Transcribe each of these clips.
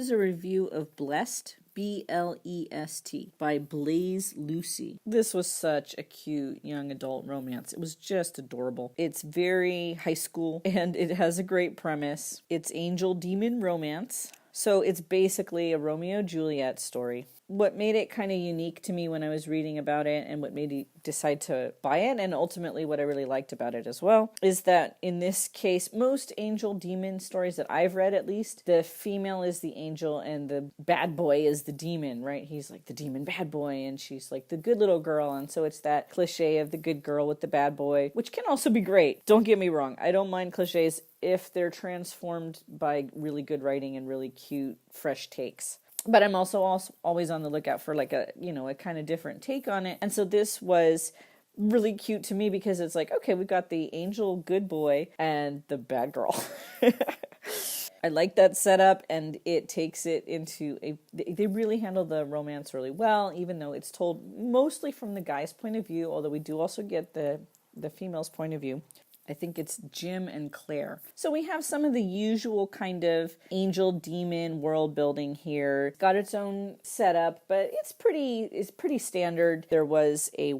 This is a review of Blest, Blest, by Blaise Lucey. This was such a cute young adult romance. It was just adorable. It's very high school, and it has a great premise. It's angel-demon romance. So it's basically a Romeo and Juliet story. What made it kind of unique to me when I was reading about it, and what made me decide to buy it, and ultimately what I really liked about it as well, is that in this case, most angel-demon stories that I've read, at least, the female is the angel and the bad boy is the demon, right? He's like the demon bad boy, and she's like the good little girl, and so it's that cliche of the good girl with the bad boy, which can also be great. Don't get me wrong. I don't mind cliches if they're transformed by really good writing and really cute, fresh takes. But I'm also always on the lookout for like a kind of different take on it. And so this was really cute to me because it's like, okay, we've got the angel good boy and the bad girl. I like that setup, and it takes it into they really handle the romance really well, even though it's told mostly from the guy's point of view, although we do also get the female's point of view. I think it's Jim and Claire. So we have some of the usual kind of angel demon world building here. It's got its own setup, but it's pretty standard. There was a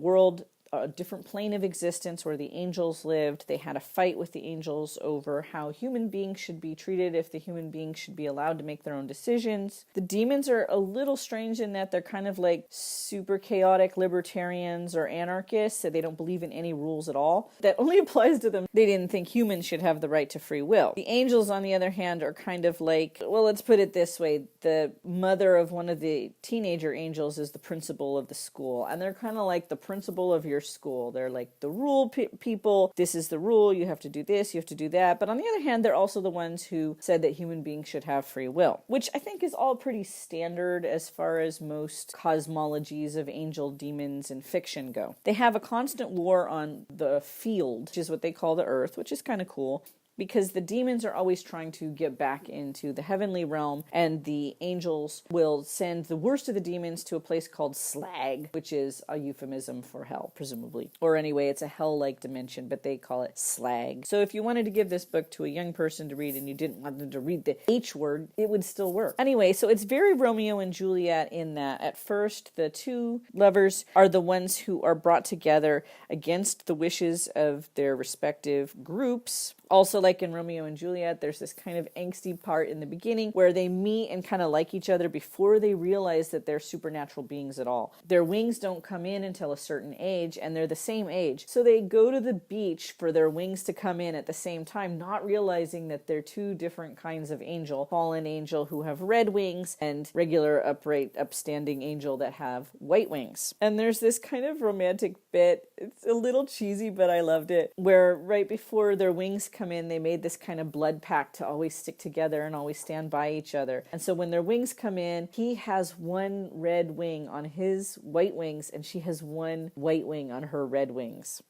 different plane of existence where the angels lived. They had a fight with the angels over how human beings should be treated, if the human beings should be allowed to make their own decisions. The demons are a little strange in that they're kind of like super chaotic libertarians or anarchists, so they don't believe in any rules at all. That only applies to them. They didn't think humans should have the right to free will. The angels, on the other hand, are kind of like, well, let's put it this way. The mother of one of the teenager angels is the principal of the school, and they're kind of like the principal of your school. They're like the rule people. This is the rule. You have to do this. You have to do that. But on the other hand, they're also the ones who said that human beings should have free will, which I think is all pretty standard as far as most cosmologies of angel demons in fiction go. They have a constant war on the field, which is what they call the earth, which is kind of cool, because the demons are always trying to get back into the heavenly realm, and the angels will send the worst of the demons to a place called Slag, which is a euphemism for hell, presumably. Or anyway, it's a hell-like dimension, but they call it Slag. So if you wanted to give this book to a young person to read and you didn't want them to read the H word, it would still work. Anyway, so it's very Romeo and Juliet in that at first the two lovers are the ones who are brought together against the wishes of their respective groups. Also, like in Romeo and Juliet, there's this kind of angsty part in the beginning where they meet and kind of like each other before they realize that they're supernatural beings at all. Their wings don't come in until a certain age, and they're the same age. So they go to the beach for their wings to come in at the same time, not realizing that they're two different kinds of angel. Fallen angel who have red wings, and regular upright, upstanding angel that have white wings. And there's this kind of romantic bit, it's a little cheesy, but I loved it, where right before their wings come in, they made this kind of blood pact to always stick together and always stand by each other. And so when their wings come in, he has one red wing on his white wings, and she has one white wing on her red wings.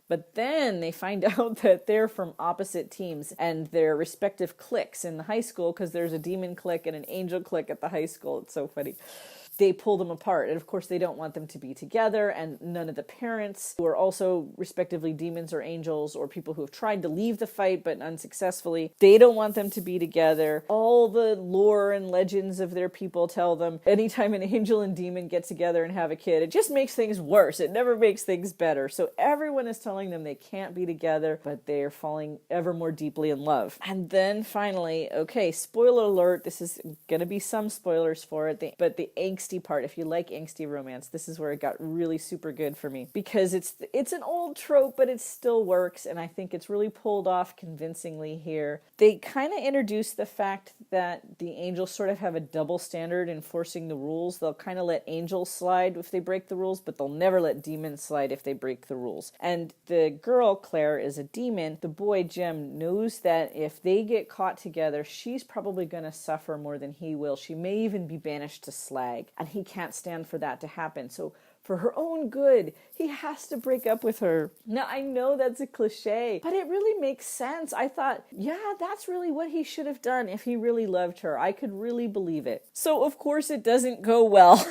But then they find out that they're from opposite teams and their respective cliques in the high school, because there's a demon clique and an angel clique at the high school. It's so funny. They pull them apart, and of course they don't want them to be together, and none of the parents, who are also respectively demons or angels or people who have tried to leave the fight but unsuccessfully, they don't want them to be together. All the lore and legends of their people tell them anytime an angel and demon get together and have a kid, it just makes things worse. It never makes things better. So everyone is telling them they can't be together, but they are falling ever more deeply in love. And then finally, okay, spoiler alert, this is going to be some spoilers for it, but the angsty part, if you like angsty romance, this is where it got really super good for me, because it's an old trope, but it still works, and I think it's really pulled off convincingly here. They kind of introduce the fact that the angels sort of have a double standard enforcing the rules. They'll kind of let angels slide if they break the rules, but they'll never let demons slide if they break the rules. And the girl, Claire, is a demon. The boy, Jim, knows that if they get caught together, she's probably going to suffer more than he will. She may even be banished to Slag, and he can't stand for that to happen. So for her own good, he has to break up with her. Now, I know that's a cliche, but it really makes sense. I thought, yeah, that's really what he should have done if he really loved her. I could really believe it. So, of course, it doesn't go well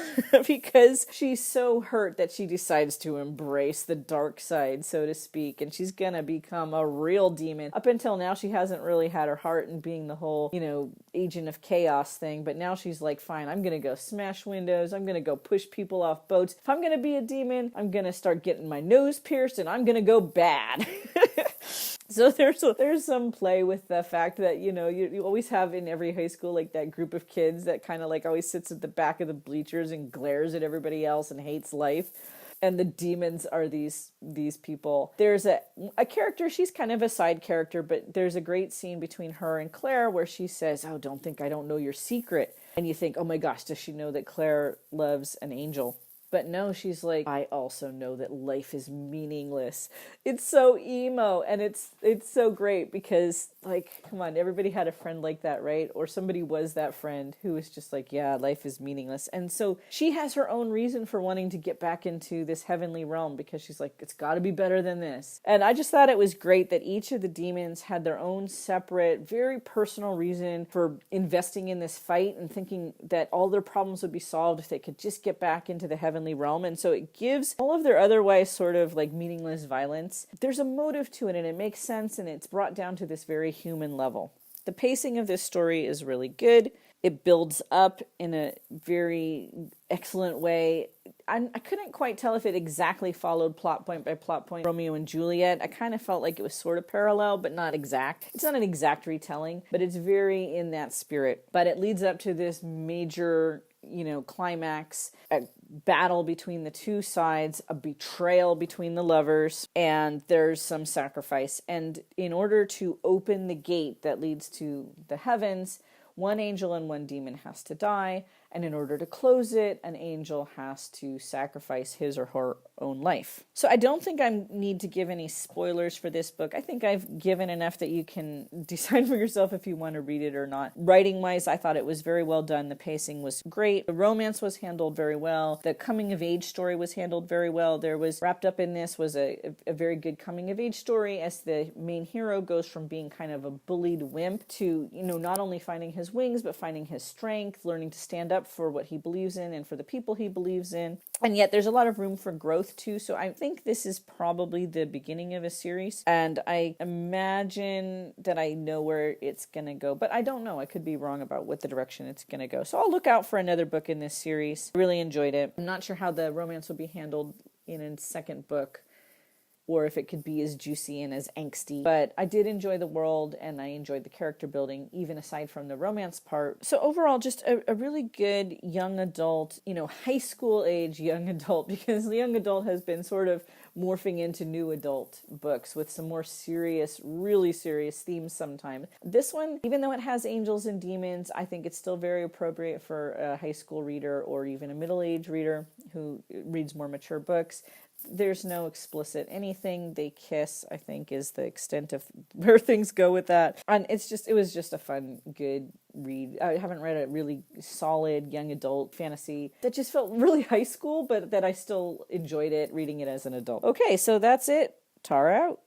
because she's so hurt that she decides to embrace the dark side, so to speak, and she's gonna become a real demon. Up until now, she hasn't really had her heart in being the whole, agent of chaos thing, but now she's like, fine, I'm gonna go smash windows, I'm gonna go push people off boats. If I'm gonna be a demon, I'm gonna start getting my nose pierced, and I'm gonna go bad. So there's some play with the fact that, you always have in every high school, like that group of kids that kind of like always sits at the back of the bleachers and glares at everybody else and hates life. And the demons are these people. There's a character, she's kind of a side character, but there's a great scene between her and Claire where she says, oh, don't think I don't know your secret. And you think, oh my gosh, does she know that Claire loves an angel? But no, she's like, I also know that life is meaningless. It's so emo, and it's so great because, like, come on, everybody had a friend like that, right? Or somebody was that friend who was just like, yeah, life is meaningless. And so she has her own reason for wanting to get back into this heavenly realm because she's like, it's got to be better than this. And I just thought it was great that each of the demons had their own separate, very personal reason for investing in this fight and thinking that all their problems would be solved if they could just get back into the heavenly realm. And so it gives all of their otherwise sort of like meaningless violence, there's a motive to it, and it makes sense, and it's brought down to this very human level. The pacing of this story is really good. It builds up in a very excellent way. I couldn't quite tell if it exactly followed plot point by plot point Romeo and Juliet. I kind of felt like it was sort of parallel, but not exact. It's not an exact retelling, but it's very in that spirit. But it leads up to this major, climax, a battle between the two sides, a betrayal between the lovers, and there's some sacrifice. And in order to open the gate that leads to the heavens, one angel and one demon has to die, and in order to close it, an angel has to sacrifice his or her own life. So I don't think I need to give any spoilers for this book. I think I've given enough that you can decide for yourself if you want to read it or not. Writing-wise, I thought it was very well done. The pacing was great. The romance was handled very well. The coming-of-age story was handled very well. There was, wrapped up in this was a very good coming-of-age story as the main hero goes from being kind of a bullied wimp to, not only finding his wings, but finding his strength, learning to stand up for what he believes in and for the people he believes in. And yet there's a lot of room for growth too. So I think this is probably the beginning of a series. And I imagine that I know where it's going to go. But I don't know. I could be wrong about what the direction it's going to go. So I'll look out for another book in this series. I really enjoyed it. I'm not sure how the romance will be handled in a second book, or if it could be as juicy and as angsty. But I did enjoy the world, and I enjoyed the character building, even aside from the romance part. So overall, just a really good young adult, high school age young adult, because the young adult has been sort of morphing into new adult books with some more serious, really serious themes sometimes. This one, even though it has angels and demons, I think it's still very appropriate for a high school reader or even a middle-aged reader who reads more mature books. There's no explicit anything. They kiss, I think, is the extent of where things go with that. And it was just a fun, good read. I haven't read a really solid young adult fantasy that just felt really high school, but that I still enjoyed it reading it as an adult. Okay, so that's it. Tara out.